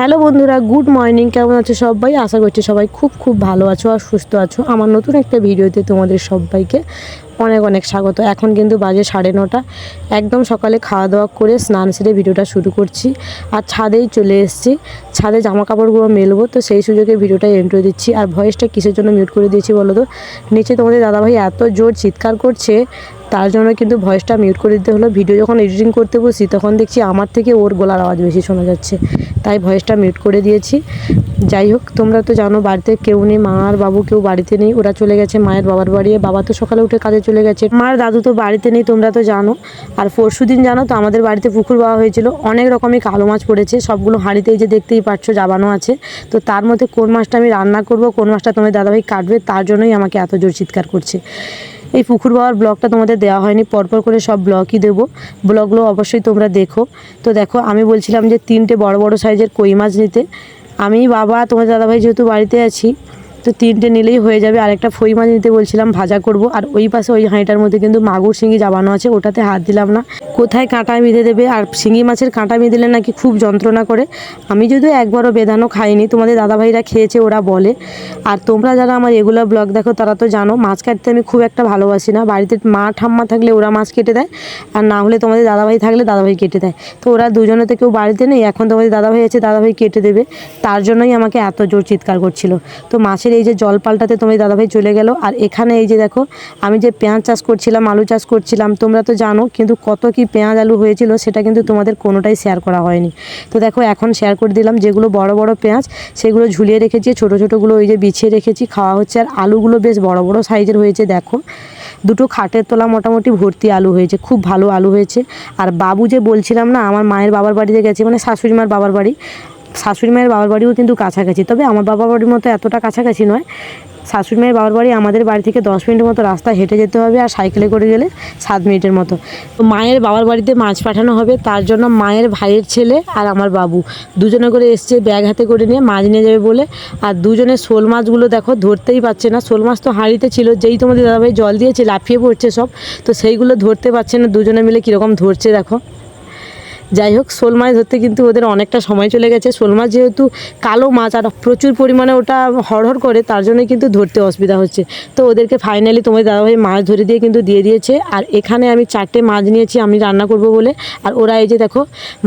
Hello বন্ধুরা, good morning. কেমন আছো সবাই? আশা করছি সবাই খুব ভালো আছো আর সুস্থ আছো। আমার নতুন একটা ভিডিওতে তোমাদের সবাইকে অনেক অনেক স্বাগত। এখন কিন্তু বাজে 9:30। একদম সকালে খাওয়া দাওয়া করে স্নান সেরে ভিডিওটা শুরু করছি। আর ছাদেই চলে এসেছি, ছাদে জামা কাপড়গুলো মেলবো, তো সেই সুযোগে ভিডিওটা এন্ট্রি দিচ্ছি। আর ভয়েসটা কিসের জন্য মিউট করে দিয়েছি বলো তো? নিচে তোমাদের দাদাভাই এত জোর চিৎকার করছে, তার জন্য কিন্তু ভয়েসটা মিউট করে দিতে হলো। ভিডিও যখন এডিটিং করতে বসি তখন দেখছি আমার থেকে ওর গলার আওয়াজ বেশি শোনা যাচ্ছে, তাই ভয়েসটা মিউট করে দিয়েছি। যাই হোক, তোমরা তো জানো বাড়িতে কেউ নেই, মা আর বাবু কেউ বাড়িতে নেই, ওরা চলে গেছে মায়ের বাবার বাড়ি। বাবা তো সকালে উঠে কাজে চলে গেছে, মার দাদু তো বাড়িতে নেই, তোমরা তো জানো। আর পরশুদিন জানো তো আমাদের বাড়িতে পুকুর বাওয়া হয়েছিল, অনেক রকমই কালো মাছ পড়েছে, সবগুলো হাঁড়িতে এই যে দেখতেই পাচ্ছ জাবানো আছে। তো তার মধ্যে কোন মাছটা আমি রান্না করব, কোন মাছটা তোমাদের দাদাভাই কাটবে, তার জন্যই আমাকে এত জোর চিৎকার করছে। এই পুকুর বাওয়ার ব্লগটা তোমাদের দেওয়া হয়নি, পরপর করে সব ব্লগই দেবো, ব্লগগুলো অবশ্যই তোমরা দেখো। তো দেখো, আমি বলছিলাম যে 3টে বড় বড় সাইজের কই মাছ নিতে। আমি, বাবা, তোমার দাদাভাই যেহেতু বাড়িতে আছি, তো 3টে নিলেই হয়ে যাবে। আর একটা ফই মাছ নিতে বলছিলাম, ভাজা করব। আর ওই পাশে ওই হাঁড়িটার মধ্যে কিন্তু মাগুর শিঙি জাবানো আছে, ওটাতে হাত দিলাম না, কোথায় কাঁটা বেঁধে দেবে। আর শিঙি মাছের কাঁটা বেঁধেলে নাকি খুব যন্ত্রণা করে। আমি যদিও একবারও বেঁধানো খাইনি, তোমাদের দাদাভাইরা খেয়েছে, ওরা বলে। আর তোমরা যারা আমার রেগুলার ব্লগ দেখো তারা তো জানো মাছ কাটতে আমি খুব একটা ভালোবাসি না। বাড়িতে মা ঠাম্মা থাকলে ওরা মাছ কেটে দেয়, আর না হলে তোমাদের দাদাভাই থাকলে দাদাভাই কেটে দেয়। তো ওরা দুজনে তো কেউ বাড়িতে নেই, এখন তোমাদের দাদাভাই আছে, দাদাভাই কেটে দেবে, তার জন্যই আমাকে এত জোর চিৎকার করছিল। তো মাছের এই যে জল পাল্টাতে তোমাদের দাদাভাই চলে গেল। আর এখানে এই যে দেখো, আমি যে পেঁয়াজ চাষ করছিলাম, আলু চাষ করছিলাম, তোমরা তো জানো, কিন্তু কত কি পেঁয়াজ আলু হয়েছিল সেটা কিন্তু তোমাদের কোনোটাই শেয়ার করা হয়নি। তো দেখো, এখন শেয়ার করে দিলাম। যেগুলো বড় বড় পেঁয়াজ সেগুলো ঝুলিয়ে রেখেছি, ছোটো ছোটোগুলো ওই যে বিছিয়ে রেখেছি, খাওয়া হচ্ছে। আর আলুগুলো বেশ বড় বড় সাইজের হয়েছে, দেখো দুটো খাটের তলা মোটামুটি ভর্তি আলু হয়েছে, খুব ভালো আলু হয়েছে। আর বাবু যে বলছিলাম না, আমার মায়ের বাবার বাড়িতে গেছে, মানে শাশুড়ি মার বাবার বাড়ি। শাশুড়ি মায়ের বাবার বাড়িও কিন্তু কাছাকাছি, তবে আমার বাবার বাড়ির মতো এতটা কাছাকাছি নয়। শাশুড়ি মায়ের বাবার বাড়ি আমাদের বাড়ি থেকে 10 মিনিটের মতো রাস্তা হেঁটে যেতে হবে, আর সাইকেলে করে গেলে 7 মিনিটের মতো। তো মায়ের বাবার বাড়িতে মাছ পাঠানো হবে, তার জন্য মায়ের ভাইয়ের ছেলে আর আমার বাবু দুজনে করে এসছে, ব্যাগ হাতে করে নিয়ে মাছ নিয়ে যাবে বলে। আর দুজনে শোল মাছগুলো দেখো ধরতেই পারছে না। শোল মাছ তো হাঁড়িতে ছিল, যেই তোমাদের দাদাভাই জল দিয়েছে লাফিয়ে পড়ছে সব, তো সেইগুলো ধরতে পারছে না। দুজনে মিলে কীরকম ধরছে দেখো। যাই হোক, শোল মাছ ধরতে কিন্তু ওদের অনেকটা সময় চলে গেছে। শোল মাছ যেহেতু কালো মাছ আর প্রচুর পরিমাণে ওটা হড়হড় করে, তার জন্যই কিন্তু ধরতে অসুবিধা হচ্ছে। তো ওদেরকে ফাইনালি তোমার দাদাভাই মাছ ধরে দিয়ে কিন্তু দিয়ে দিয়েছে। আর এখানে আমি 4টে মাছ নিয়েছি আমি রান্না করব বলে, আর ওরা এই যে দেখো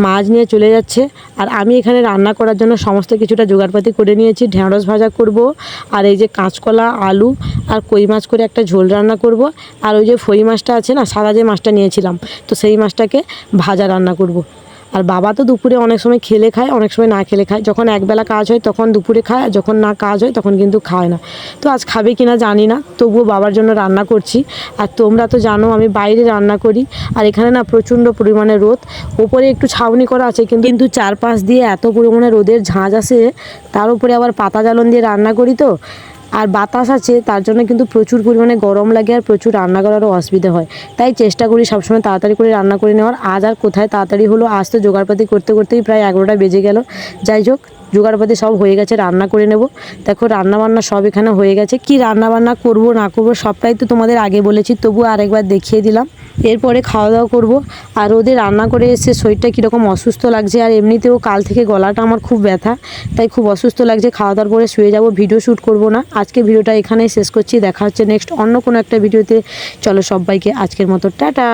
মাছ নিয়ে চলে যাচ্ছে। আর আমি এখানে রান্না করার জন্য সমস্ত কিছুটা জোগাড়পাতি করে নিয়েছি। ঢেঁড়স ভাজা করব, আর এই যে কাঁচকলা, আলু আর কই মাছ করে একটা ঝোল রান্না করব। আর ওই যে ফই মাছটা আছে না, সাদা যে মাছটা নিয়েছিলাম, তো সেই মাছটাকে ভাজা রান্না করব। আর বাবা তো দুপুরে অনেক সময় খেলে খায়, অনেক সময় না খেলে খায়। যখন একবেলা কাজ হয় তখন দুপুরে খায়, আর যখন না কাজ হয় তখন কিন্তু খায় না। তো আজ খাবে কি না জানি না, তবুও বাবার জন্য রান্না করছি। আর তোমরা তো জানো আমি বাইরে রান্না করি, আর এখানে না প্রচণ্ড পরিমাণে রোদ। ওপরে একটু ছাউনি করা আছে, কিন্তু চারপাশ দিয়ে এত পরিমাণে রোদের ঝাঁজ আসে, তার উপরে আবার পাতা জ্বালন দিয়ে রান্না করি, তো আর বাতাস আছে, তার জন্য কিন্তু প্রচুর পরিমাণে গরম লাগে আর প্রচুর রান্না করারও অসুবিধা হয়। তাই চেষ্টা করি সবসময় তাড়াতাড়ি করে রান্না করে নেওয়ার। আজ আর কোথায় তাড়াতাড়ি হলো, আজ তো জোগাড়পাতি করতে করতেই প্রায় 11টা বেজে গেল। যাই হোক, জোগাড়পাতি সব হয়ে গেছে, রান্না করে নেব। দেখো রান্নাবান্না সব এখানে হয়ে গেছে। কি রান্নাবান্না করব না করব সবটাই তো তোমাদের আগে বলেছি, তবু আরেকবার দেখিয়ে দিলাম। এরপরে খাওয়া দাওয়া করব। আর ওদের রান্না করে এসে শরীরটা কীরকম অসুস্থ লাগছে, আর এমনিতেও কাল থেকে গলাটা আমার খুব ব্যথা, তাই খুব অসুস্থ লাগছে। খাওয়া দাওয়ার পরে শুয়ে যাব, ভিডিও শ্যুট করব না। আজকে ভিডিওটা এখানেই শেষ করছি, দেখা হচ্ছে নেক্সট অন্য কোনো একটা ভিডিওতে। চলো সবাইকে আজকের মতো টাটা।